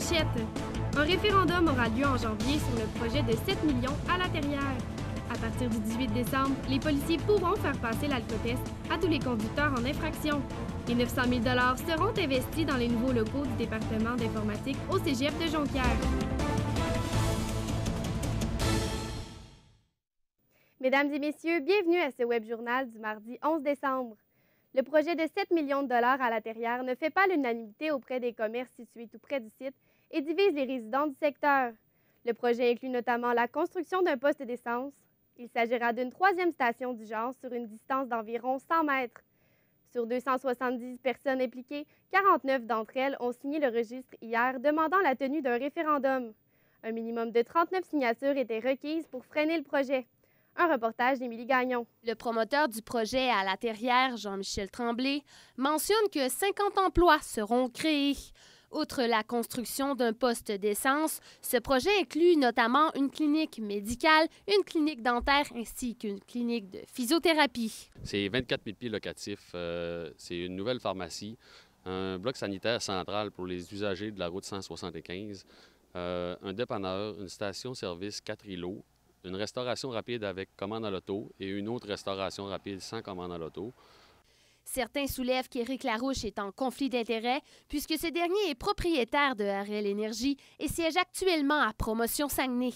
manchettes. Un référendum aura lieu en janvier sur le projet de 7 millions à La Terrière. À partir du 18 décembre, les policiers pourront faire passer l'alcotest à tous les conducteurs en infraction. Les 900 000 $ seront investis dans les nouveaux locaux du département d'informatique au cégep de Jonquière. Mesdames et messieurs, bienvenue à ce web journal du mardi 11 décembre. Le projet de 7 millions de dollars à La Terrière ne fait pas l'unanimité auprès des commerces situés tout près du site et divise les résidents du secteur. Le projet inclut notamment la construction d'un poste d'essence. Il s'agira d'une troisième station du genre sur une distance d'environ 100 mètres. Sur 270 personnes impliquées, 49 d'entre elles ont signé le registre hier demandant la tenue d'un référendum. Un minimum de 39 signatures étaient requises pour freiner le projet. Un reportage d'Émilie Gagnon. Le promoteur du projet à La Terrière, Jean-Michel Tremblay, mentionne que 50 emplois seront créés. Outre la construction d'un poste d'essence, ce projet inclut notamment une clinique médicale, une clinique dentaire ainsi qu'une clinique de physiothérapie. C'est 24 000 pieds locatifs, c'est une nouvelle pharmacie, un bloc sanitaire central pour les usagers de la route 175, un dépanneur, une station-service 4 îlots, une restauration rapide avec commande à l'auto et une autre restauration rapide sans commande à l'auto. Certains soulèvent qu'Éric Larouche est en conflit d'intérêts puisque ce dernier est propriétaire de RL Énergie et siège actuellement à Promotion Saguenay.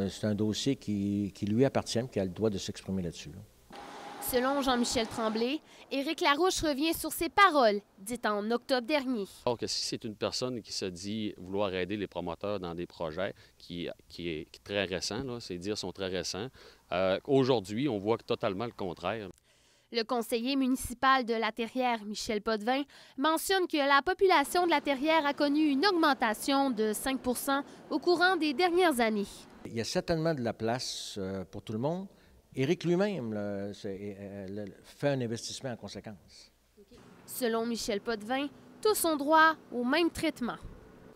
C'est un dossier qui lui appartient et qui a le droit de s'exprimer là-dessus. Selon Jean-Michel Tremblay, Éric Larouche revient sur ses paroles, dites en octobre dernier. Alors que si c'est une personne qui se dit vouloir aider les promoteurs dans des projets qui est très récent, ces dires sont très récents, aujourd'hui, on voit totalement le contraire. Le conseiller municipal de La Terrière, Michel Potvin, mentionne que la population de La Terrière a connu une augmentation de 5 % au courant des dernières années. Il y a certainement de la place pour tout le monde. Éric lui-même fait un investissement en conséquence. Selon Michel Potvin, tous ont droit au même traitement.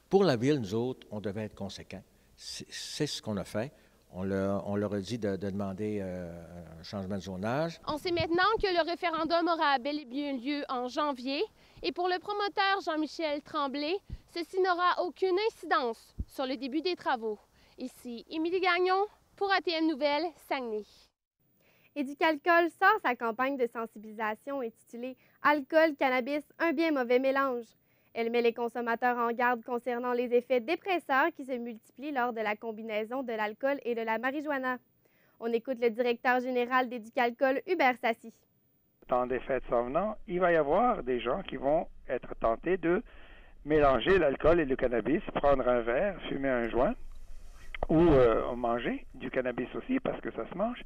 Pour la Ville, nous autres, on devait être conséquents. C'est ce qu'on a fait. On leur a dit de demander un changement de zonage. On sait maintenant que le référendum aura bel et bien lieu en janvier. Et pour le promoteur Jean-Michel Tremblay, ceci n'aura aucune incidence sur le début des travaux. Ici, Émilie Gagnon pour ATM Nouvelles, Saguenay. Éducalcool sort sa campagne de sensibilisation intitulée « Alcool, cannabis, un bien mauvais mélange ». Elle met les consommateurs en garde concernant les effets dépresseurs qui se multiplient lors de la combinaison de l'alcool et de la marijuana. On écoute le directeur général d'Éducalcool, Hubert Sassi. Dans des fêtes s'en venant, il va y avoir des gens qui vont être tentés de mélanger l'alcool et le cannabis, prendre un verre, fumer un joint ou manger du cannabis aussi parce que ça se mange.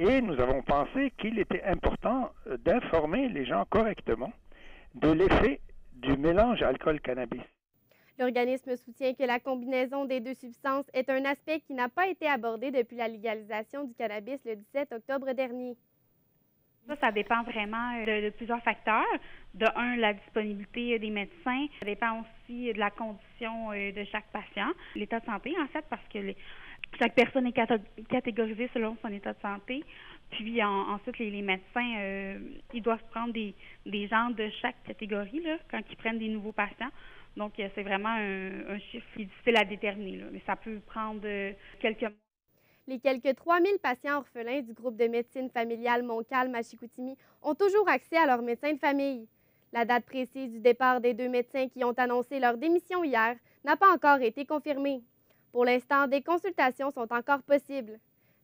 Et nous avons pensé qu'il était important d'informer les gens correctement de l'effet du mélange alcool-cannabis. L'organisme soutient que la combinaison des deux substances est un aspect qui n'a pas été abordé depuis la légalisation du cannabis le 17 octobre dernier. Ça dépend vraiment de plusieurs facteurs. De un, la disponibilité des médecins. Ça dépend aussi de la condition de chaque patient. L'état de santé, en fait, parce que chaque personne est catégorisée selon son état de santé. Puis ensuite, les médecins, ils doivent prendre des gens de chaque catégorie là, quand ils prennent des nouveaux patients. Donc, c'est vraiment un chiffre qui est difficile à déterminer, là, mais ça peut prendre quelques mois. Les quelques 3000 patients orphelins du groupe de médecine familiale Montcalm à Chicoutimi ont toujours accès à leur médecin de famille. La date précise du départ des deux médecins qui ont annoncé leur démission hier n'a pas encore été confirmée. Pour l'instant, des consultations sont encore possibles.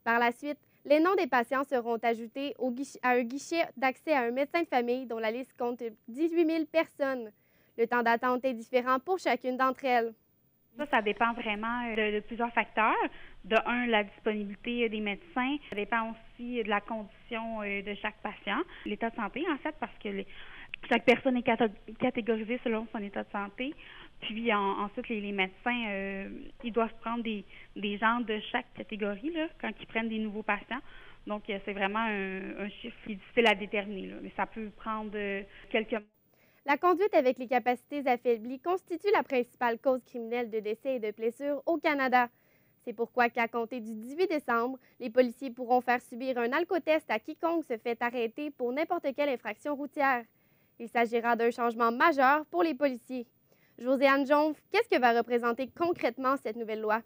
Par la suite, les noms des patients seront ajoutés à un guichet d'accès à un médecin de famille dont la liste compte 18 000 personnes. Le temps d'attente est différent pour chacune d'entre elles. Ça dépend vraiment de plusieurs facteurs. De un, la disponibilité des médecins. Ça dépend aussi de la condition de chaque patient. L'état de santé, en fait, parce que chaque personne est catégorisée selon son état de santé. Puis ensuite, les médecins, ils doivent prendre des gens de chaque catégorie là, quand ils prennent des nouveaux patients. Donc, c'est vraiment un chiffre qui est difficile à déterminer, là, mais ça peut prendre quelques mois. La conduite avec les capacités affaiblies constitue la principale cause criminelle de décès et de blessures au Canada. C'est pourquoi qu'à compter du 18 décembre, les policiers pourront faire subir un alcotest à quiconque se fait arrêter pour n'importe quelle infraction routière. Il s'agira d'un changement majeur pour les policiers. Josiane Jonf, qu'est-ce que va représenter concrètement cette nouvelle loi?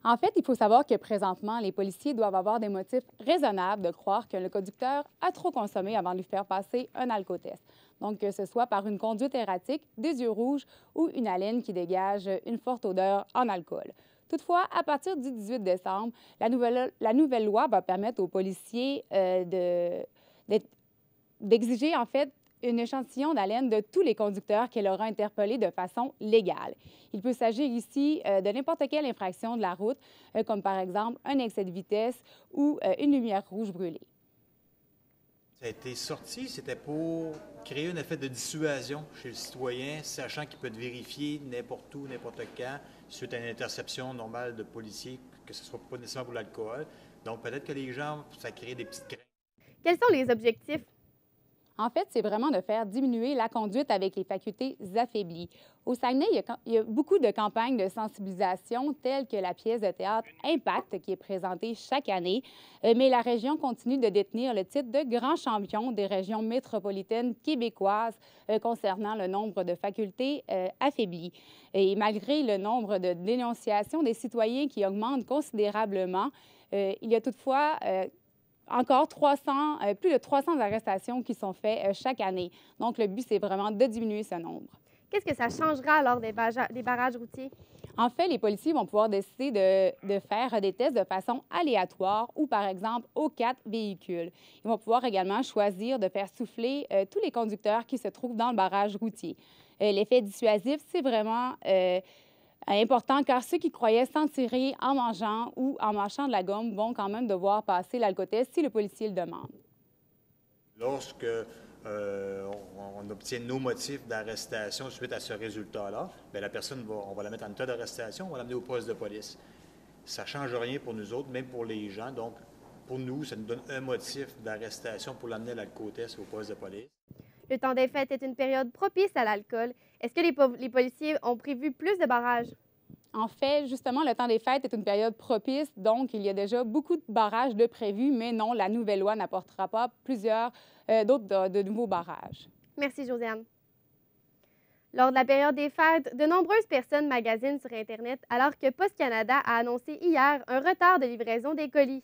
En fait, il faut savoir que présentement, les policiers doivent avoir des motifs raisonnables de croire que le conducteur a trop consommé avant de lui faire passer un alcotest. Donc, que ce soit par une conduite erratique, des yeux rouges ou une haleine qui dégage une forte odeur en alcool. Toutefois, à partir du 18 décembre, la nouvelle loi va permettre aux policiers d'exiger, en fait, un échantillon d'haleine de tous les conducteurs qu'elle aura interpellés de façon légale. Il peut s'agir ici de n'importe quelle infraction de la route, comme par exemple un excès de vitesse ou une lumière rouge brûlée. Ça a été sorti, c'était pour créer un effet de dissuasion chez le citoyen, sachant qu'il peut être vérifié n'importe où, n'importe quand, suite à une interception normale de policiers, que ce ne soit pas nécessairement pour l'alcool. Donc peut-être que les gens, ça crée des petites craintes. Quels sont les objectifs? En fait, c'est vraiment de faire diminuer la conduite avec les facultés affaiblies. Au Saguenay, il y a beaucoup de campagnes de sensibilisation telles que la pièce de théâtre Impact qui est présentée chaque année, mais la région continue de détenir le titre de grand champion des régions métropolitaines québécoises concernant le nombre de facultés affaiblies. Et malgré le nombre de dénonciations des citoyens qui augmente considérablement, il y a toutefois encore plus de 300 arrestations qui sont faites chaque année. Donc, le but, c'est vraiment de diminuer ce nombre. Qu'est-ce que ça changera lors des barrages routiers? En fait, les policiers vont pouvoir décider de faire des tests de façon aléatoire ou, par exemple, aux 4 véhicules. Ils vont pouvoir également choisir de faire souffler tous les conducteurs qui se trouvent dans le barrage routier. L'effet dissuasif, c'est vraiment important car ceux qui croyaient s'en tirer en mangeant ou en mâchant de la gomme vont quand même devoir passer l'alcotest si le policier le demande. Lorsque on obtient nos motifs d'arrestation suite à ce résultat-là, bien, la personne, on va la mettre en état d'arrestation, on va l'amener au poste de police. Ça ne change rien pour nous autres, même pour les gens. Donc, pour nous, ça nous donne un motif d'arrestation pour l'amener à l'alcotest au poste de police. Le temps des fêtes est une période propice à l'alcool. Est-ce que les policiers ont prévu plus de barrages? En fait, justement, le temps des fêtes est une période propice, donc il y a déjà beaucoup de barrages de prévus, mais non, la nouvelle loi n'apportera pas plusieurs d'autres de nouveaux barrages. Merci, Josiane. Lors de la période des fêtes, de nombreuses personnes magasinent sur Internet alors que Post Canada a annoncé hier un retard de livraison des colis.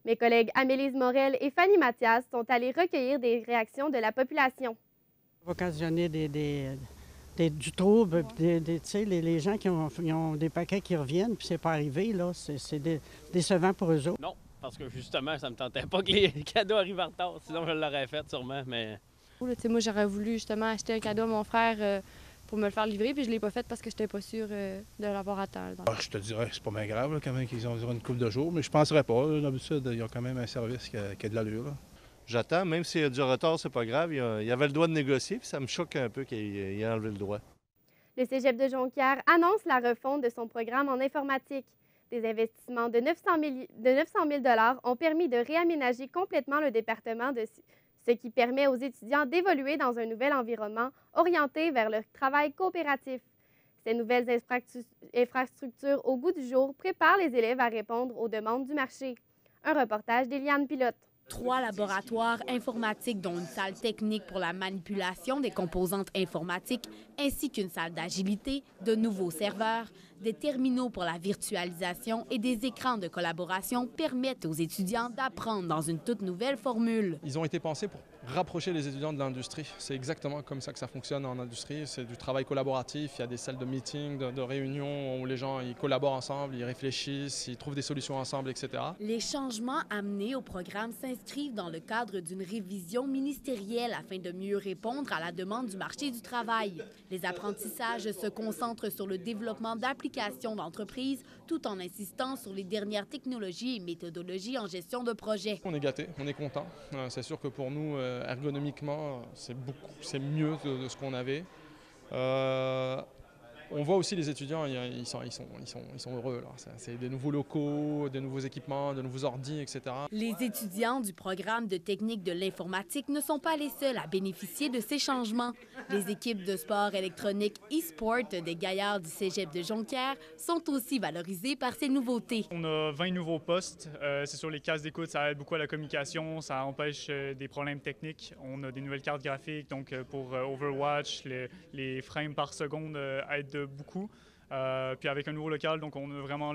Mes collègues Amélise Morel et Fanny Mathias sont allés recueillir des réactions de la population. Ça va occasionner du trouble, les gens qui ont des paquets qui reviennent, puis c'est pas arrivé, là, c'est décevant pour eux autres. Non, parce que justement, ça me tentait pas que les cadeaux arrivent en retard, sinon je l'aurais fait sûrement, mais... Moi, j'aurais voulu justement acheter un cadeau à mon frère pour me le faire livrer, puis je l'ai pas fait parce que j'étais pas sûre de l'avoir à temps. Je te dirais que c'est pas bien grave, là, quand même, qu'ils ont une couple de jours, mais je penserais pas. D'habitude, ils ont quand même un service qui a de l'allure, là. J'attends, même s'il y a du retard, c'est pas grave. Il avait le droit de négocier, puis ça me choque un peu qu'il ait enlevé le droit. Le Cégep de Jonquière annonce la refonte de son programme en informatique. Des investissements de 900 000 $ ont permis de réaménager complètement le département, ce qui permet aux étudiants d'évoluer dans un nouvel environnement orienté vers le travail coopératif. Ces nouvelles infrastructures au goût du jour préparent les élèves à répondre aux demandes du marché. Un reportage d'Éliane Pilote. 3 laboratoires informatiques, dont une salle technique pour la manipulation des composantes informatiques, ainsi qu'une salle d'agilité, de nouveaux serveurs, des terminaux pour la virtualisation et des écrans de collaboration permettent aux étudiants d'apprendre dans une toute nouvelle formule. Ils ont été pensés pour rapprocher les étudiants de l'industrie. C'est exactement comme ça que ça fonctionne en industrie. C'est du travail collaboratif. Il y a des salles de meeting, de réunion où les gens ils collaborent ensemble, ils réfléchissent, ils trouvent des solutions ensemble, etc. Les changements amenés au programme s'inscrivent dans le cadre d'une révision ministérielle afin de mieux répondre à la demande du marché du travail. Les apprentissages se concentrent sur le développement d'applications d'entreprise tout en insistant sur les dernières technologies et méthodologies en gestion de projet. On est gâtés, on est contents. C'est sûr que pour nous, ergonomiquement, c'est mieux de ce qu'on avait. on voit aussi les étudiants, ils sont heureux. C'est de nouveaux locaux, de nouveaux équipements, de nouveaux ordi, etc. Les étudiants du programme de technique de l'informatique ne sont pas les seuls à bénéficier de ces changements. Les équipes de sport électronique e-sport des Gaillards du Cégep de Jonquière sont aussi valorisées par ces nouveautés. On a 20 nouveaux postes. C'est sur les cases d'écoute, ça aide beaucoup à la communication, ça empêche des problèmes techniques. On a des nouvelles cartes graphiques, donc pour Overwatch, les frames par seconde aident beaucoup. Puis avec un nouveau local, donc on a vraiment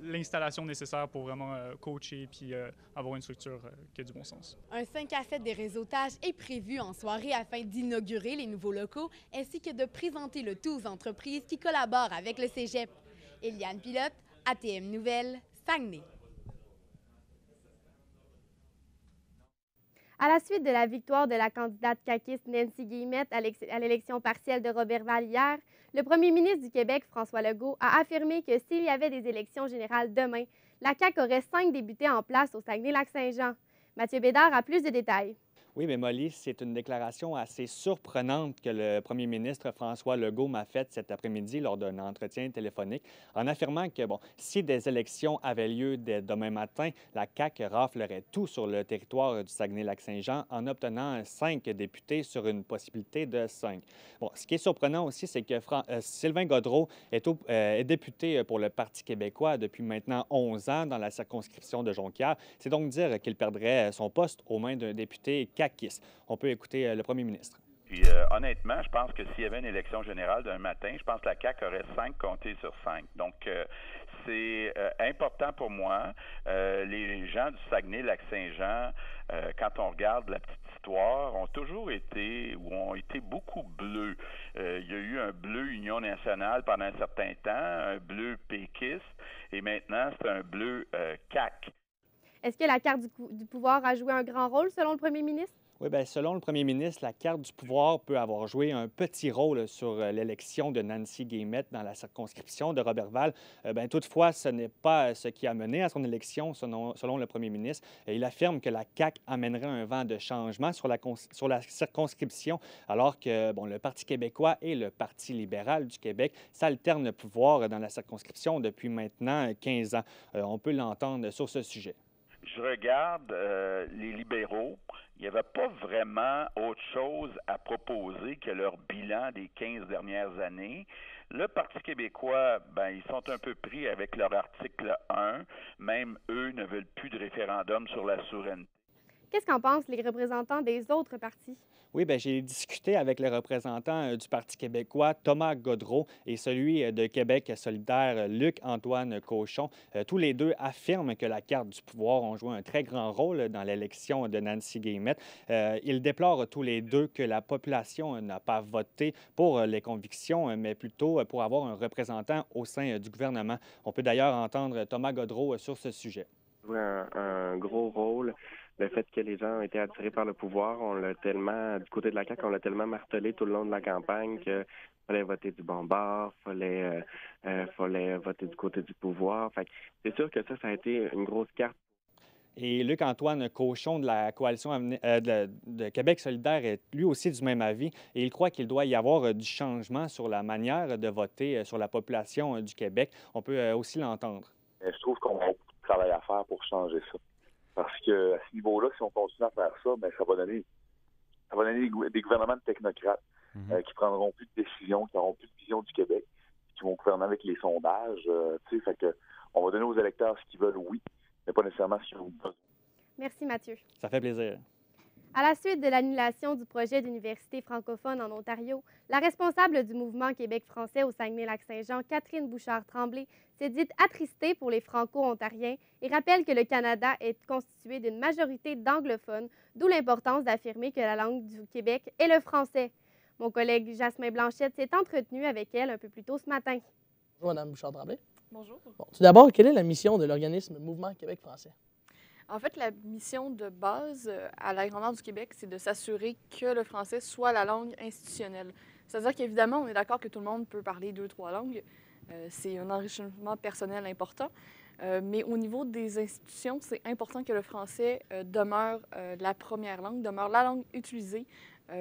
l'installation nécessaire pour vraiment coacher puis avoir une structure qui a du bon sens. Un 5 à 7 des réseautages est prévu en soirée afin d'inaugurer les nouveaux locaux ainsi que de présenter le tout aux entreprises qui collaborent avec le Cégep. Eliane Pilote, ATM Nouvelles, Saguenay. À la suite de la victoire de la candidate caquiste Nancy Guillemette à l'élection partielle de Roberval hier, le premier ministre du Québec, François Legault, a affirmé que s'il y avait des élections générales demain, la CAQ aurait 5 députés en place au Saguenay-Lac-Saint-Jean. Mathieu Bédard a plus de détails. Oui, mais Molly, c'est une déclaration assez surprenante que le premier ministre François Legault m'a faite cet après-midi lors d'un entretien téléphonique en affirmant que, si des élections avaient lieu dès demain matin, la CAQ raflerait tout sur le territoire du Saguenay-Lac-Saint-Jean en obtenant 5 députés sur une possibilité de 5. Ce qui est surprenant aussi, c'est que Sylvain Gaudreault est député pour le Parti québécois depuis maintenant 11 ans dans la circonscription de Jonquière. C'est donc dire qu'il perdrait son poste aux mains d'un député caquiste. On peut écouter le premier ministre. Puis honnêtement, je pense que s'il y avait une élection générale d'un matin, je pense que la CAQ aurait 5 comtés sur 5. Donc, c'est important pour moi. Les gens du Saguenay-Lac-Saint-Jean, quand on regarde la petite histoire, ont toujours été, ou ont été beaucoup bleus. Il y a eu un bleu Union nationale pendant un certain temps, un bleu péquiste, et maintenant, c'est un bleu CAQ. Est-ce que la carte du pouvoir a joué un grand rôle selon le premier ministre? Oui, bien, selon le premier ministre, la carte du pouvoir peut avoir joué un petit rôle sur l'élection de Nancy Guillemette dans la circonscription de Roberval. Toutefois, ce n'est pas ce qui a mené à son élection, selon le premier ministre. Il affirme que la CAQ amènerait un vent de changement sur la circonscription, alors que le Parti québécois et le Parti libéral du Québec s'alternent le pouvoir dans la circonscription depuis maintenant 15 ans. On peut l'entendre sur ce sujet. Je regarde les libéraux. Il n'y avait pas vraiment autre chose à proposer que leur bilan des 15 dernières années. Le Parti québécois, ils sont un peu pris avec leur article 1. Même eux ne veulent plus de référendum sur la souveraineté. Qu'est-ce qu'en pensent les représentants des autres partis? Oui, bien, j'ai discuté avec le représentant du Parti québécois, Thomas Gaudreault, et celui de Québec solidaire, Luc-Antoine Cochon. Tous les deux affirment que la carte du pouvoir a joué un très grand rôle dans l'élection de Nancy Guillemette. Ils déplorent tous les deux que la population n'a pas voté pour les convictions, mais plutôt pour avoir un représentant au sein du gouvernement. On peut d'ailleurs entendre Thomas Gaudreault sur ce sujet. Joué un gros rôle. Le fait que les gens ont été attirés par le pouvoir, on l'a tellement, du côté de la CAQ, on l'a tellement martelé tout le long de la campagne qu'il fallait voter du bon bord, fallait voter du côté du pouvoir. Fait que c'est sûr que ça a été une grosse carte. Et Luc-Antoine Cochon de la coalition de Québec solidaire est lui aussi du même avis et il croit qu'il doit y avoir du changement sur la manière de voter sur la population du Québec. On peut aussi l'entendre. Je trouve qu'on a beaucoup de travail à faire pour changer ça. Parce qu'à ce niveau-là, si on continue à faire ça, ça va donner des gouvernements de technocrates qui prendront plus de décisions, qui n'auront plus de vision du Québec, qui vont gouverner avec les sondages. Fait que on va donner aux électeurs ce qu'ils veulent, oui, mais pas nécessairement ce qu'ils ont besoin. Merci, Mathieu. Ça fait plaisir. À la suite de l'annulation du projet d'université francophone en Ontario, la responsable du mouvement Québec français au Saguenay-Lac-Saint-Jean, Catherine Bouchard-Tremblay, s'est dite attristée pour les Franco-ontariens et rappelle que le Canada est constitué d'une majorité d'anglophones, d'où l'importance d'affirmer que la langue du Québec est le français. Mon collègue Jasmin Blanchette s'est entretenu avec elle un peu plus tôt ce matin. Bonjour, Mme Bouchard-Tremblay. Bonjour. Bon, tout d'abord, quelle est la mission de l'organisme Mouvement Québec français? En fait, la mission de base à la grandeur du Québec, c'est de s'assurer que le français soit la langue institutionnelle. C'est-à-dire qu'évidemment, on est d'accord que tout le monde peut parler 2-3 langues. C'est un enrichissement personnel important. Mais au niveau des institutions, c'est important que le français demeure la première langue, demeure la langue utilisée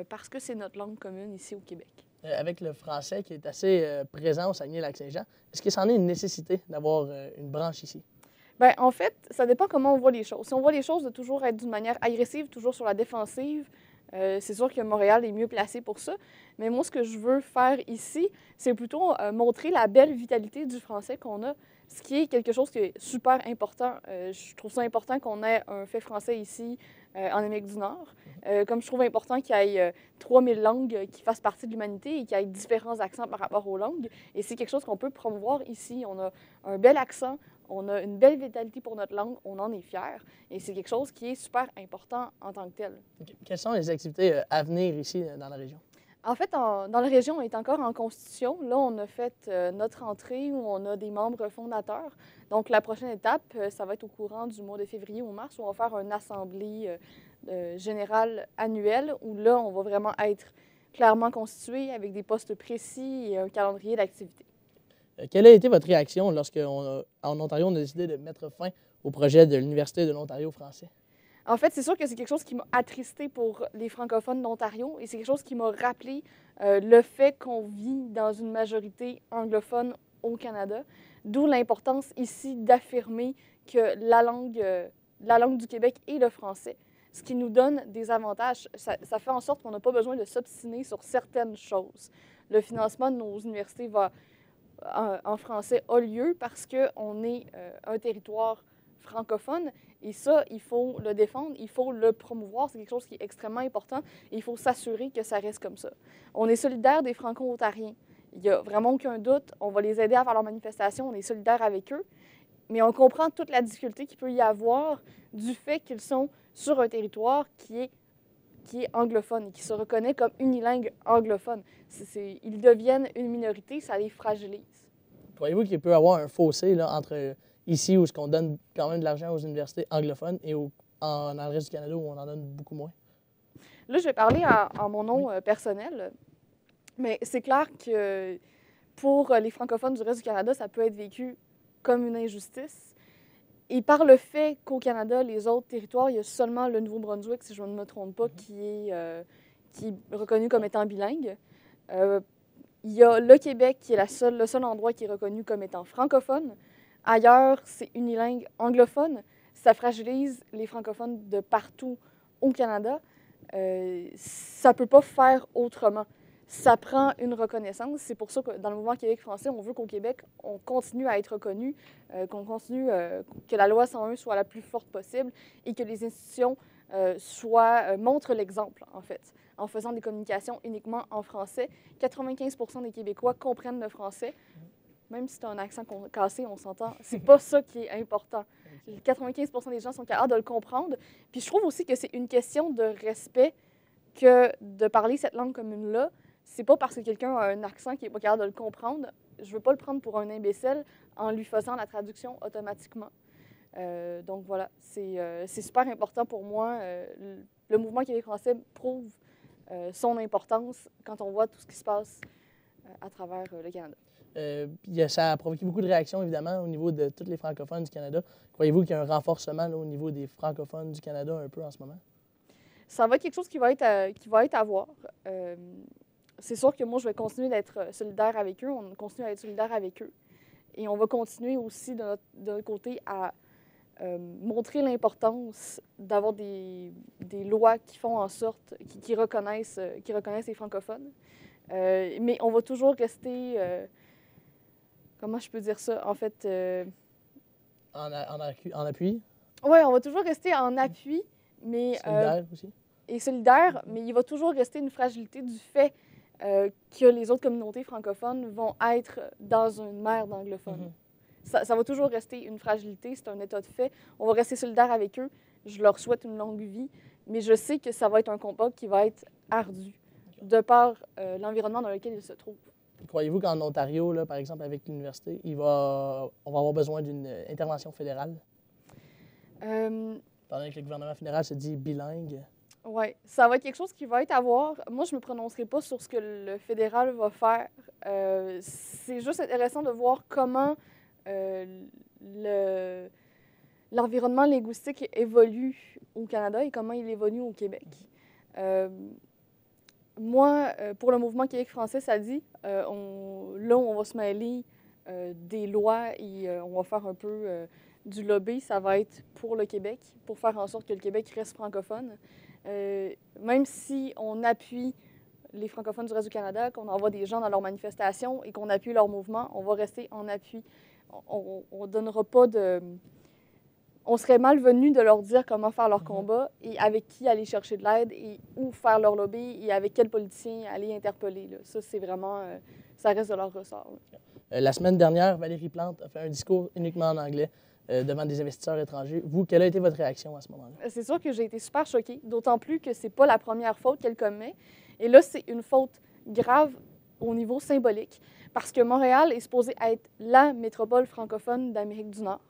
parce que c'est notre langue commune ici au Québec. Avec le français qui est assez présent au Saguenay-Lac-Saint-Jean, est-ce que c'en est une nécessité d'avoir une branche ici? Bien, en fait, ça dépend comment on voit les choses. Si on voit les choses de toujours être d'une manière agressive, toujours sur la défensive, c'est sûr que Montréal est mieux placé pour ça. Mais moi, ce que je veux faire ici, c'est plutôt montrer la belle vitalité du français qu'on a, ce qui est quelque chose qui est super important. Je trouve ça important qu'on ait un fait français ici en Amérique du Nord. Comme je trouve important qu'il y ait 3000 langues qui fassent partie de l'humanité et qu'il y ait différents accents par rapport aux langues. Et c'est quelque chose qu'on peut promouvoir ici. On a un bel accent, on a une belle vitalité pour notre langue, on en est fiers. Et c'est quelque chose qui est super important en tant que tel. Quelles sont les activités à venir ici dans la région? En fait, dans la région, on est encore en constitution. Là, on a fait notre entrée où on a des membres fondateurs. Donc, la prochaine étape, ça va être au courant du mois de février ou mars où on va faire une assemblée générale annuelle où là, on va vraiment être clairement constitué avec des postes précis et un calendrier d'activité. Quelle a été votre réaction lorsque, en Ontario, on a décidé de mettre fin au projet de l'Université de l'Ontario français? En fait, c'est sûr que c'est quelque chose qui m'a attristée pour les francophones d'Ontario et c'est quelque chose qui m'a rappelé le fait qu'on vit dans une majorité anglophone au Canada, d'où l'importance ici d'affirmer que la langue du Québec est le français, ce qui nous donne des avantages. Ça fait en sorte qu'on n'a pas besoin de s'obstiner sur certaines choses. Le financement de nos universités en français a lieu parce qu'on est un territoire francophone. Et ça, il faut le défendre, il faut le promouvoir. C'est quelque chose qui est extrêmement important et il faut s'assurer que ça reste comme ça. On est solidaire des Franco-Ontariens. Il n'y a vraiment aucun doute. On va les aider à faire leur manifestation. On est solidaire avec eux. Mais on comprend toute la difficulté qu'il peut y avoir du fait qu'ils sont sur un territoire qui est anglophone et qui se reconnaît comme unilingue anglophone. Ils deviennent une minorité, ça les fragilise. Croyez-vous qu'il peut y avoir un fossé là, entre ici, où on donne quand même de l'argent aux universités anglophones, et dans le reste du Canada, où on en donne beaucoup moins? Là, je vais parler en mon nom personnel, mais c'est clair que pour les francophones du reste du Canada, ça peut être vécu comme une injustice. Et par le fait qu'au Canada, les autres territoires, il y a seulement le Nouveau-Brunswick, si je ne me trompe pas, qui est reconnu comme étant bilingue. Il y a le Québec, qui est le seul endroit qui est reconnu comme étant francophone. Ailleurs, c'est unilingue anglophone. Ça fragilise les francophones de partout au Canada. Ça ne peut pas faire autrement. Ça prend une reconnaissance. C'est pour ça que dans le mouvement Québec français, on veut qu'au Québec, on continue à être reconnu, qu'on continue, que la loi 101 soit la plus forte possible et que les institutions montrent l'exemple, en fait, en faisant des communications uniquement en français. 95 % des Québécois comprennent le français. Même si tu as un accent cassé, on s'entend. C'est pas ça qui est important. 95 % des gens sont capables de le comprendre. Puis je trouve aussi que c'est une question de respect que de parler cette langue commune-là. C'est pas parce que quelqu'un a un accent qui n'est pas capable de le comprendre. Je veux pas le prendre pour un imbécile en lui faisant la traduction automatiquement. Donc voilà, c'est super important pour moi. Le mouvement Québec français prouve son importance quand on voit tout ce qui se passe à travers le Canada. Ça a provoqué beaucoup de réactions, évidemment, au niveau de tous les francophones du Canada. Croyez-vous qu'il y a un renforcement là, au niveau des francophones du Canada un peu en ce moment? Ça va être quelque chose qui va être à voir. C'est sûr que moi, je vais continuer d'être solidaire avec eux. On continue à être solidaire avec eux. Et on va continuer aussi, de notre côté, à montrer l'importance d'avoir des lois qui font en sorte, qui reconnaissent les francophones. Mais on va toujours rester... comment je peux dire ça? En fait... En appui? Oui, on va toujours rester en appui, mais... Solidaire aussi? Et solidaire, mais il va toujours rester une fragilité du fait que les autres communautés francophones vont être dans une mer d'anglophones. Ça va toujours rester une fragilité, c'est un état de fait. On va rester solidaire avec eux. Je leur souhaite une longue vie, mais je sais que ça va être un combat qui va être ardu, de par l'environnement dans lequel ils se trouvent. Croyez-vous qu'en Ontario, là, par exemple, avec l'université, on va avoir besoin d'une intervention fédérale? Pendant que le gouvernement fédéral se dit bilingue. Oui, ça va être quelque chose qui va être à voir. Moi, je ne me prononcerai pas sur ce que le fédéral va faire. C'est juste intéressant de voir comment l'environnement linguistique évolue au Canada et comment il évolue au Québec. Moi, pour le mouvement Québec français, ça dit, là où on va se mêler des lois et on va faire un peu du lobby, ça va être pour le Québec, pour faire en sorte que le Québec reste francophone. Même si on appuie les francophones du reste du Canada, qu'on envoie des gens dans leurs manifestations et qu'on appuie leur mouvement, on va rester en appui. On donnera pas de... On serait malvenu de leur dire comment faire leur combat et avec qui aller chercher de l'aide et où faire leur lobby et avec quels politiciens aller interpeller. Là. Ça, c'est vraiment... ça reste de leur ressort. La semaine dernière, Valérie Plante a fait un discours uniquement en anglais devant des investisseurs étrangers. Vous, quelle a été votre réaction à ce moment-là? C'est sûr que j'ai été super choquée, d'autant plus que c'est pas la première faute qu'elle commet. Et là, c'est une faute grave au niveau symbolique parce que Montréal est supposé être la métropole francophone d'Amérique du Nord.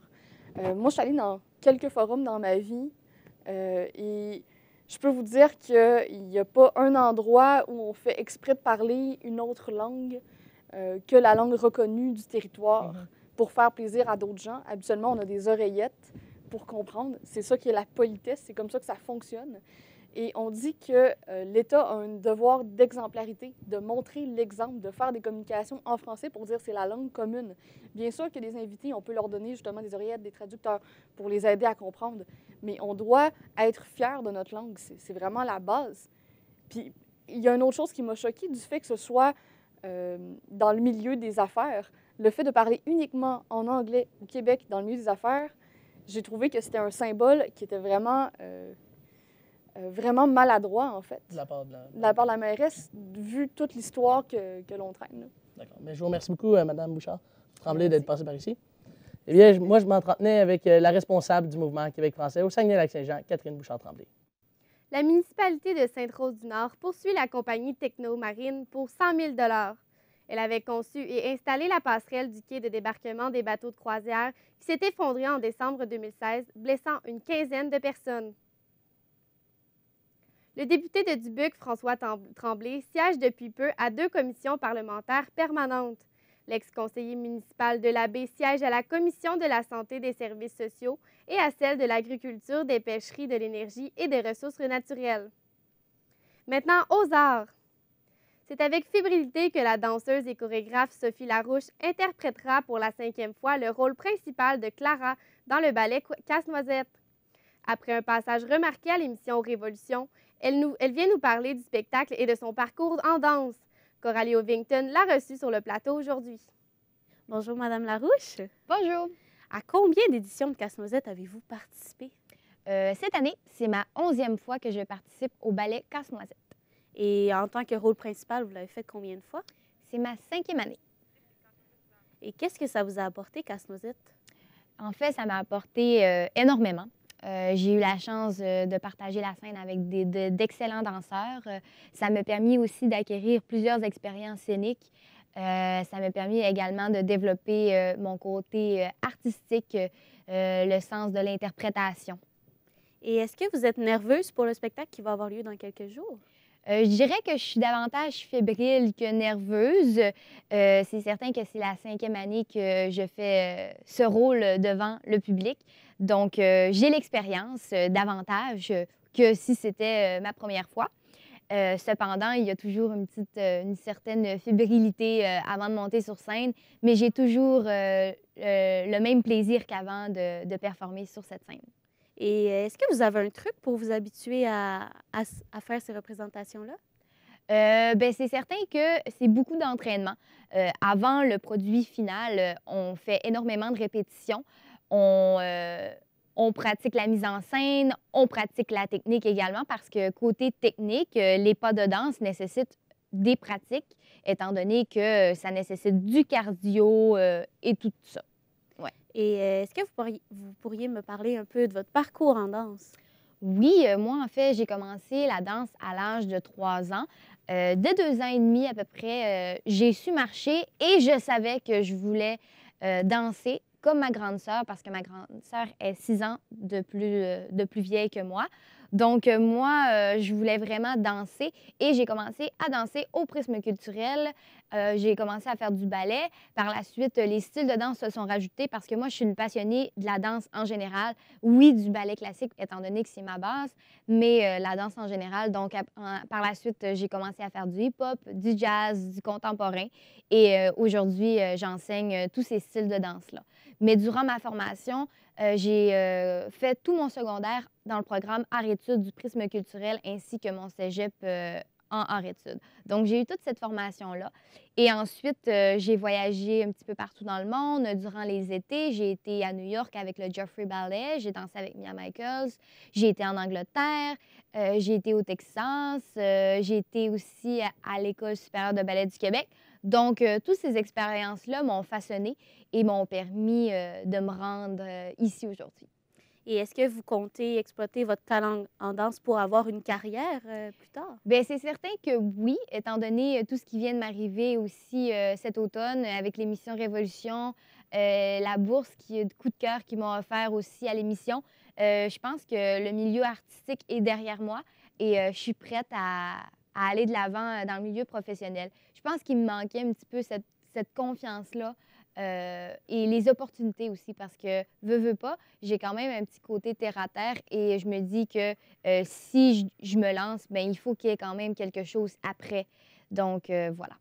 Moi, je suis allée dans quelques forums dans ma vie et je peux vous dire qu'il n'y a pas un endroit où on fait exprès de parler une autre langue que la langue reconnue du territoire pour faire plaisir à d'autres gens. Habituellement, on a des oreillettes pour comprendre. C'est ça qui est la politesse, c'est comme ça que ça fonctionne. Et on dit que l'État a un devoir d'exemplarité, de montrer l'exemple, de faire des communications en français pour dire c'est la langue commune. Bien sûr que les invités, on peut leur donner justement des oreillettes, des traducteurs pour les aider à comprendre, mais on doit être fiers de notre langue. C'est vraiment la base. Puis il y a une autre chose qui m'a choquée du fait que ce soit dans le milieu des affaires. Le fait de parler uniquement en anglais au Québec dans le milieu des affaires, j'ai trouvé que c'était un symbole qui était vraiment... vraiment maladroit, en fait. De la part de la mairesse, vu toute l'histoire que l'on traîne. D'accord. Mais je vous remercie beaucoup, Mme Bouchard-Tremblay, d'être passée par ici. Eh bien, moi, je m'entretenais avec la responsable du mouvement Québec français au Saguenay-Lac-Saint-Jean, Catherine Bouchard-Tremblay. La municipalité de Sainte-Rose-du-Nord poursuit la compagnie Technomarine pour 100 000 $. Elle avait conçu et installé la passerelle du quai de débarquement des bateaux de croisière qui s'est effondrée en décembre 2016, blessant une quinzaine de personnes. Le député de Dubuque, François Tremblay, siège depuis peu à 2 commissions parlementaires permanentes. L'ex-conseiller municipal de la Baie siège à la commission de la santé, des services sociaux et à celle de l'agriculture, des pêcheries, de l'énergie et des ressources naturelles. Maintenant, aux arts. C'est avec fébrilité que la danseuse et chorégraphe Sophie Larouche interprétera pour la 5e fois le rôle principal de Clara dans le ballet Casse-Noisette. Après un passage remarqué à l'émission Révolution, elle vient nous parler du spectacle et de son parcours en danse. Coralie Ovington l'a reçue sur le plateau aujourd'hui. Bonjour, Madame Larouche. Bonjour. À combien d'éditions de Casse-Noisette avez-vous participé? Cette année, c'est ma 11e fois que je participe au ballet Casse-Noisette. Et en tant que rôle principal, vous l'avez fait combien de fois? C'est ma 5e année. Et qu'est-ce que ça vous a apporté, Casse-Noisette? En fait, ça m'a apporté énormément. J'ai eu la chance de partager la scène avec d'excellents danseurs. Ça m'a permis aussi d'acquérir plusieurs expériences scéniques. Ça m'a permis également de développer mon côté artistique, le sens de l'interprétation. Et est-ce que vous êtes nerveuse pour le spectacle qui va avoir lieu dans quelques jours? Je dirais que je suis davantage fébrile que nerveuse. C'est certain que c'est la 5e année que je fais ce rôle devant le public. Donc, j'ai l'expérience davantage que si c'était ma première fois. Cependant, il y a toujours une certaine fébrilité avant de monter sur scène, mais j'ai toujours le même plaisir qu'avant de performer sur cette scène. Et est-ce que vous avez un truc pour vous habituer à faire ces représentations-là? C'est certain que c'est beaucoup d'entraînement. Avant le produit final, on fait énormément de répétitions. On pratique la mise en scène, on pratique la technique également parce que côté technique, les pas de danse nécessitent des pratiques, étant donné que ça nécessite du cardio et tout ça. Ouais. Et est-ce que vous pourriez me parler un peu de votre parcours en danse? Oui, moi, en fait, j'ai commencé la danse à l'âge de 3 ans. Dès 2 ans et demi à peu près, j'ai su marcher et je savais que je voulais danser comme ma grande sœur parce que ma grande sœur est 6 ans de plus vieille que moi. Donc, moi, je voulais vraiment danser et j'ai commencé à danser au Prisme culturel. J'ai commencé à faire du ballet. Par la suite, les styles de danse se sont rajoutés parce que moi, je suis une passionnée de la danse en général. Oui, du ballet classique, étant donné que c'est ma base, mais la danse en général. Donc, par la suite, j'ai commencé à faire du hip-hop, du jazz, du contemporain. Et aujourd'hui, j'enseigne tous ces styles de danse-là. Mais durant ma formation, j'ai fait tout mon secondaire dans le programme Arts-études du Prisme culturel ainsi que mon cégep en arts-études. Donc, j'ai eu toute cette formation-là. Et ensuite, j'ai voyagé un petit peu partout dans le monde. Durant les étés, j'ai été à New York avec le Joffrey Ballet. J'ai dansé avec Mia Michaels. J'ai été en Angleterre. J'ai été au Texas. J'ai été aussi à l'École supérieure de ballet du Québec. Donc, toutes ces expériences-là m'ont façonnée et m'ont permis de me rendre ici aujourd'hui. Et est-ce que vous comptez exploiter votre talent en danse pour avoir une carrière plus tard? Bien, c'est certain que oui, étant donné tout ce qui vient de m'arriver aussi cet automne avec l'émission Révolution, la bourse de coup de cœur qu'ils m'ont offert aussi à l'émission. Je pense que le milieu artistique est derrière moi et je suis prête à aller de l'avant dans le milieu professionnel. Je pense qu'il me manquait un petit peu cette confiance-là. Et les opportunités aussi, parce que, veux pas, j'ai quand même un petit côté terre-à-terre et je me dis que si je me lance, bien, il faut qu'il y ait quand même quelque chose après. Donc, voilà.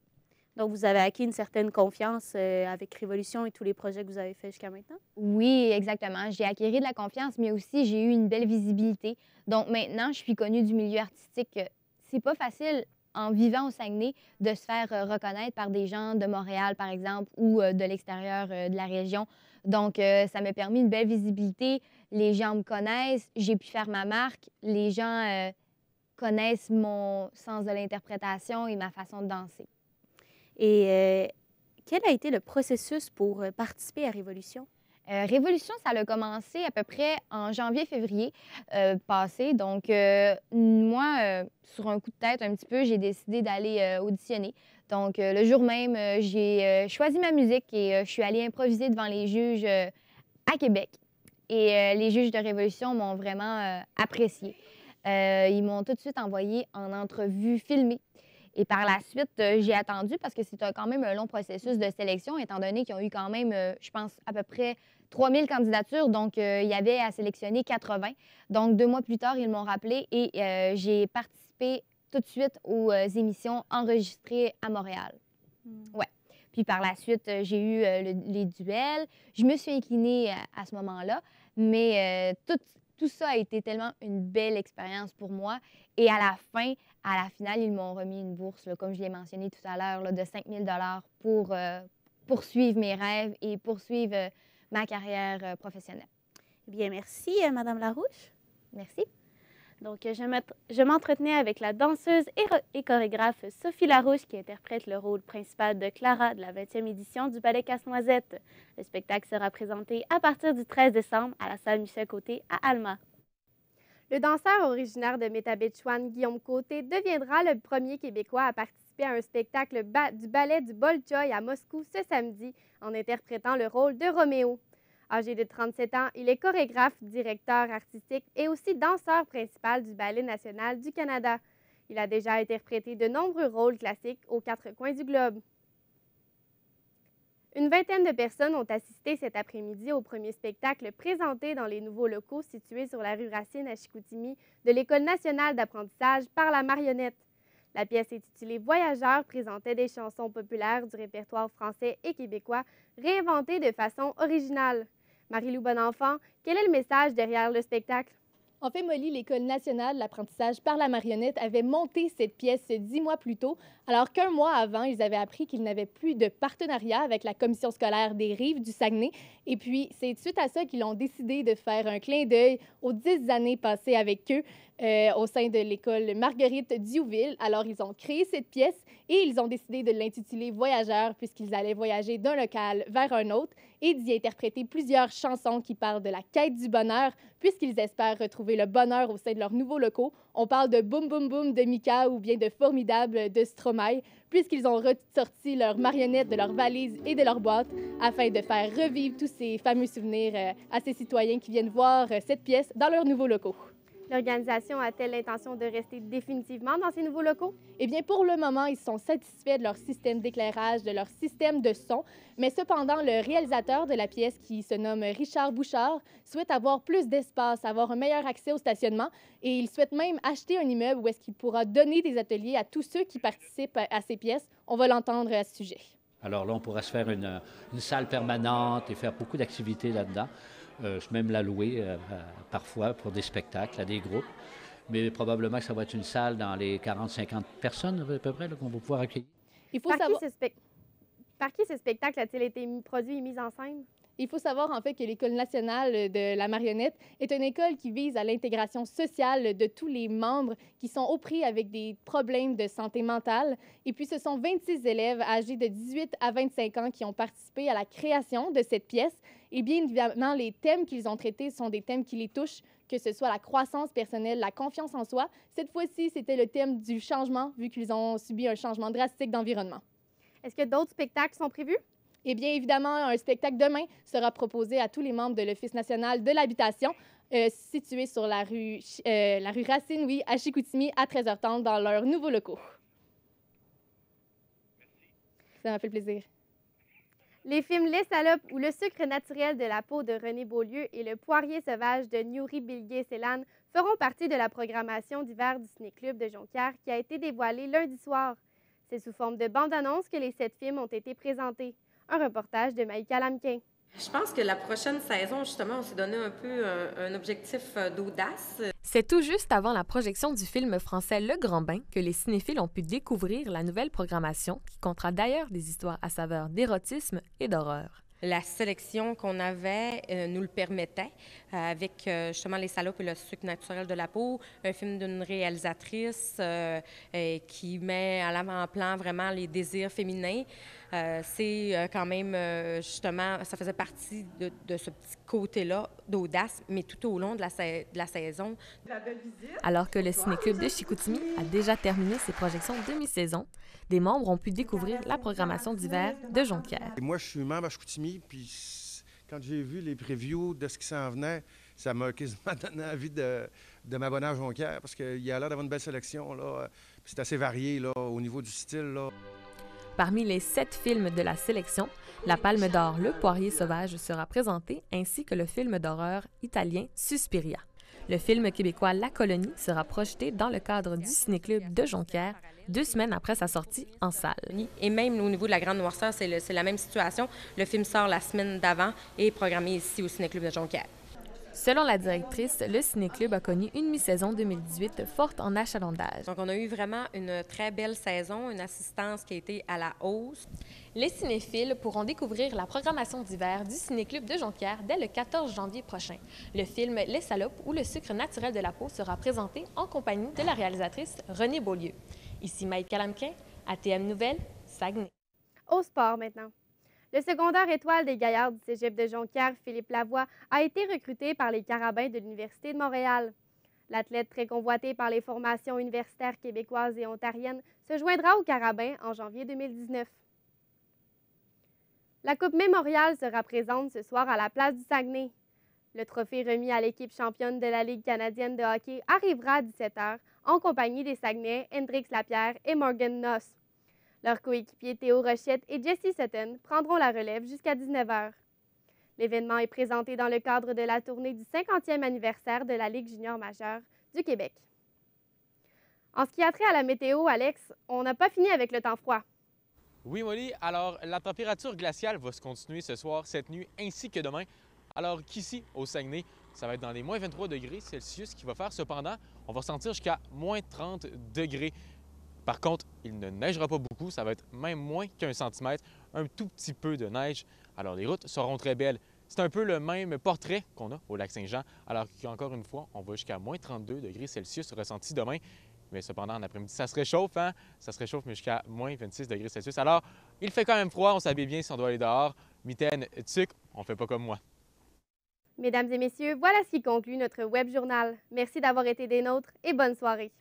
Donc, vous avez acquis une certaine confiance avec Révolution et tous les projets que vous avez faits jusqu'à maintenant? Oui, exactement. J'ai acquis de la confiance, mais aussi j'ai eu une belle visibilité. Donc, maintenant, je suis connue du milieu artistique. C'est pas facile en vivant au Saguenay, de se faire reconnaître par des gens de Montréal, par exemple, ou de l'extérieur de la région. Donc, ça m'a permis une belle visibilité. Les gens me connaissent, j'ai pu faire ma marque. Les gens connaissent mon sens de l'interprétation et ma façon de danser. Et quel a été le processus pour participer à Révolution? Révolution, ça a commencé à peu près en janvier-février passé. Donc, moi, sur un coup de tête un petit peu, j'ai décidé d'aller auditionner. Donc, le jour même, j'ai choisi ma musique et je suis allée improviser devant les juges à Québec. Et les juges de Révolution m'ont vraiment appréciée. Ils m'ont tout de suite envoyé en entrevue filmée. Et par la suite, j'ai attendu parce que c'est quand même un long processus de sélection, étant donné qu'ils ont eu quand même, je pense, à peu près 3000 candidatures. Donc, il y avait à sélectionner 80. Donc, 2 mois plus tard, ils m'ont rappelé et j'ai participé tout de suite aux émissions enregistrées à Montréal. Ouais. Puis par la suite, j'ai eu les duels. Je me suis inclinée à ce moment-là, mais tout ça a été tellement une belle expérience pour moi. Et à la finale, ils m'ont remis une bourse, là, comme je l'ai mentionné tout à l'heure, de 5 000 $ pour poursuivre mes rêves et poursuivre ma carrière professionnelle. Bien, merci, Madame Larouche. Merci. Donc, je m'entretenais avec la danseuse et chorégraphe Sophie Larouche qui interprète le rôle principal de Clara de la 20e édition du Ballet Casse-Noisette. Le spectacle sera présenté à partir du 13 décembre à la salle Michel Côté à Alma. Le danseur originaire de Métabetchouan, Guillaume Côté, deviendra le premier Québécois à participer à un spectacle du ballet du Bolchoï à Moscou ce samedi en interprétant le rôle de Roméo. Âgé de 37 ans, il est chorégraphe, directeur artistique et aussi danseur principal du Ballet national du Canada. Il a déjà interprété de nombreux rôles classiques aux 4 coins du globe. Une vingtaine de personnes ont assisté cet après-midi au premier spectacle présenté dans les nouveaux locaux situés sur la rue Racine à Chicoutimi de l'École nationale d'apprentissage par la marionnette. La pièce intitulée Voyageurs présentait des chansons populaires du répertoire français et québécois réinventées de façon originale. Marie-Lou Bonenfant, quel est le message derrière le spectacle? En fait, Molly, l'École nationale de l'apprentissage par la marionnette avait monté cette pièce 10 mois plus tôt, alors qu'un mois avant, ils avaient appris qu'ils n'avaient plus de partenariat avec la commission scolaire des Rives du Saguenay. Et puis, c'est suite à ça qu'ils ont décidé de faire un clin d'œil aux 10 années passées avec eux au sein de l'école Marguerite Diouville. Alors, ils ont créé cette pièce et ils ont décidé de l'intituler Voyageurs puisqu'ils allaient voyager d'un local vers un autre et d'y interpréter plusieurs chansons qui parlent de la quête du bonheur puisqu'ils espèrent retrouver le bonheur au sein de leurs nouveaux locaux. On parle de Boum Boum Boum de Mika ou bien de Formidable de Stromae puisqu'ils ont ressorti leurs marionnettes de leurs valises et de leurs boîtes afin de faire revivre tous ces fameux souvenirs à ces citoyens qui viennent voir cette pièce dans leurs nouveaux locaux. L'organisation a-t-elle l'intention de rester définitivement dans ces nouveaux locaux? Eh bien, pour le moment, ils sont satisfaits de leur système d'éclairage, de leur système de son, mais cependant, le réalisateur de la pièce, qui se nomme Richard Bouchard, souhaite avoir plus d'espace, avoir un meilleur accès au stationnement, et il souhaite même acheter un immeuble où est-ce qu'il pourra donner des ateliers à tous ceux qui participent à ces pièces. On va l'entendre à ce sujet. Alors là, on pourra se faire une salle permanente et faire beaucoup d'activités là-dedans. Je peux même la louer parfois pour des spectacles à des groupes. Mais probablement que ça va être une salle dans les 40-50 personnes à peu près qu'on va pouvoir accueillir. Il faut savoir... Par qui ce spectacle a-t-il été produit et mis en scène? Il faut savoir en fait que l'École nationale de la marionnette est une école qui vise à l'intégration sociale de tous les membres qui sont aux prises avec des problèmes de santé mentale. Et puis, ce sont 26 élèves âgés de 18 à 25 ans qui ont participé à la création de cette pièce. Et bien évidemment, les thèmes qu'ils ont traités sont des thèmes qui les touchent, que ce soit la croissance personnelle, la confiance en soi. Cette fois-ci, c'était le thème du changement, vu qu'ils ont subi un changement drastique d'environnement. Est-ce que d'autres spectacles sont prévus? Eh bien, évidemment, un spectacle demain sera proposé à tous les membres de l'Office national de l'habitation, situé sur la rue Racine, oui, à Chicoutimi, à 13h30, dans leurs nouveaux locaux. Ça m'a fait plaisir. Les films Les Salopes ou Le sucre naturel de la peau de René Beaulieu et Le poirier sauvage de Niouri Bilgué-Ceylan feront partie de la programmation d'hiver du Ciné-Club de Jonquière qui a été dévoilée lundi soir. C'est sous forme de bande-annonce que les 7 films ont été présentés. Un reportage de Maïka Lamquin. Je pense que la prochaine saison, justement, on s'est donné un peu un objectif d'audace. C'est tout juste avant la projection du film français Le Grand Bain que les cinéphiles ont pu découvrir la nouvelle programmation qui comptera d'ailleurs des histoires à saveur d'érotisme et d'horreur. La sélection qu'on avait nous le permettait avec justement Les Salopes et le sucre naturel de la peau, un film d'une réalisatrice qui met à l'avant-plan vraiment les désirs féminins. C'est quand même, justement, ça faisait partie de ce petit côté-là d'audace, mais tout au long de la saison. Alors que le Ciné-Club de Chicoutimi a déjà terminé ses projections demi-saison, des membres ont pu découvrir la programmation d'hiver de Jonquière. Moi, je suis membre à Chicoutimi, puis quand j'ai vu les previews de ce qui s'en venait, ça m'a quasiment donné envie de m'abonner à Jonquière, parce qu'il y a l'air d'avoir une belle sélection, là. C'est assez varié, là, au niveau du style, là. Parmi les 7 films de la sélection, la Palme d'Or Le poirier sauvage sera présenté, ainsi que le film d'horreur italien Suspiria. Le film québécois La Colonie sera projeté dans le cadre du Ciné-Club de Jonquière 2 semaines après sa sortie en salle. Et même au niveau de la Grande Noirceur, c'est la même situation. Le film sort la semaine d'avant et est programmé ici au Ciné-Club de Jonquière. Selon la directrice, le Ciné-Club a connu une mi-saison 2018 forte en achalandage. Donc, on a eu vraiment une très belle saison, une assistance qui a été à la hausse. Les cinéphiles pourront découvrir la programmation d'hiver du Ciné-Club de Jonquière dès le 14 janvier prochain. Le film Les Salopes ou Le sucre naturel de la peau sera présenté en compagnie de la réalisatrice René Beaulieu. Ici Maïka Lamquin, ATM Nouvelles, Saguenay. Au sport maintenant. Le secondaire étoile des Gaillards du cégep de Jonquière, Philippe Lavoie, a été recruté par les Carabins de l'Université de Montréal. L'athlète très convoité par les formations universitaires québécoises et ontariennes se joindra aux Carabins en janvier 2019. La Coupe mémoriale sera présente ce soir à la place du Saguenay. Le trophée remis à l'équipe championne de la Ligue canadienne de hockey arrivera à 17h en compagnie des Saguenayens Hendrix Lapierre et Morgan Noss. Leurs coéquipiers Théo Rochette et Jesse Sutton prendront la relève jusqu'à 19h. L'événement est présenté dans le cadre de la tournée du 50e anniversaire de la Ligue junior majeure du Québec. En ce qui a trait à la météo, Alex, on n'a pas fini avec le temps froid. Oui, Molly. Alors, la température glaciale va se continuer ce soir, cette nuit, ainsi que demain. Alors qu'ici, au Saguenay, ça va être dans les moins 23 degrés Celsius qui va faire. Cependant, on va sentir jusqu'à moins 30 degrés. Par contre, il ne neigera pas beaucoup, ça va être même moins qu'1 centimètre, un tout petit peu de neige. Alors les routes seront très belles. C'est un peu le même portrait qu'on a au Lac-Saint-Jean, alors qu'encore une fois, on va jusqu'à moins 32 degrés Celsius ressenti demain. Mais cependant, en après-midi, ça se réchauffe, hein? Ça se réchauffe, mais jusqu'à moins 26 degrés Celsius. Alors, il fait quand même froid, on s'habille bien si on doit aller dehors. Mitaine, tuc, on fait pas comme moi. Mesdames et messieurs, voilà ce qui conclut notre web journal. Merci d'avoir été des nôtres et bonne soirée.